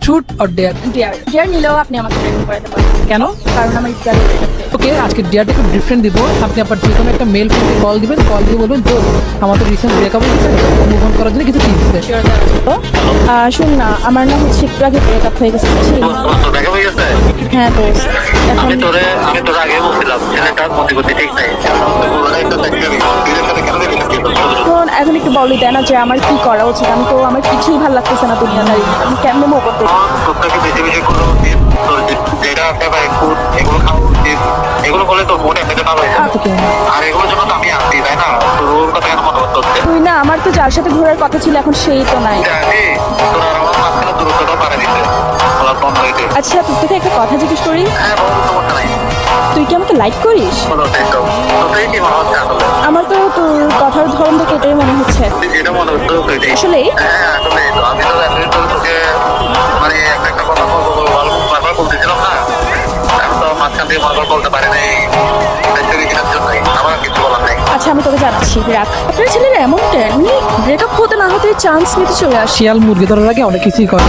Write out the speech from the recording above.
Truth or dare? Deer নিলেও আপনি আমাকে প্রেম করাতে পারেন, কেন? কারণ আমার ইচ্ছা ওকে, আজকে ডিয়ারটা একটু ডিফারেন্ট দিব। আপনি আপনার যে কোনো একটা মেল ফোনকে কল দিবেন, কল দিয়ে বলবেন তো আমাদের রিসেন্ট ব্রেকআপ হয়েছে, মুভ অন করার জন্য কিছু টিপস দেন। শুন না, আমার না হচ্ছে একটু আগে ব্রেকআপ হয়ে গেছে, বুঝলি? দেখা হয়ে গেছে। হ্যাঁ তো এখন আমি তোরে আগে বলছিলাম ছেলেটার মতিগতি ঠিক নাই। এখন একটু বলি দেয় না যে আমার কি করা উচিত। আমার কিছুই ভালো লাগতেছে না দুনিয়াদারি। আমি কেমনে মুভ করবো? তোকে বেশি বেশি কোনো উচিত, তোর যেটা আছে বা ফুড এগুলো খাওয়া উচিত। এগুলো করলে তোর মন এমনিতে ভালো হয়ে যাবে। ওকে। আর এগুলোর জন্য তো আমি আসছি, তাই না? তোর ওর কথা কেন মনে হচ্ছে? তুই না, আমার তো যার সাথে ঘোরার কথা ছিল এখন সেই তো নাই। জানি তোর আর আমার মাঝখানে দূরত্বটা বাড়া দিতে বলা বন্ধ হইতে। আচ্ছা, তোর থেকে একটা কথা জিজ্ঞেস করি, হ্যাঁ বলো, সমস্যা নাই। তুই কি আমাকে লাইক করিস? বলো একদম তোকে কি মনে হচ্ছে আসলে? আমার তো তোর কথার ধরন থেকে এটাই মনে হচ্ছে। তুই যেটা মনে হচ্ছে সেটাই। আসলে হ্যাঁ আসলে তো আমি তো এতদিন ধরে তোকে মানে একটা কথা বলবো বারবার বলতেছিলাম না। আমি তো মাঝখান থেকে বারবার বলতে পারি নাই। কিনার জন্যই আমার আর কিছু বলার নাই। আচ্ছা, আমি তোকে জানাচ্ছি, রাখ। আপনার ছেলেরা এমন ব্রেকআপ হতে না হতে চান্স নিতে চলে আসে। শিয়াল মুরগি ধরার আগে অনেক কিছুই করে।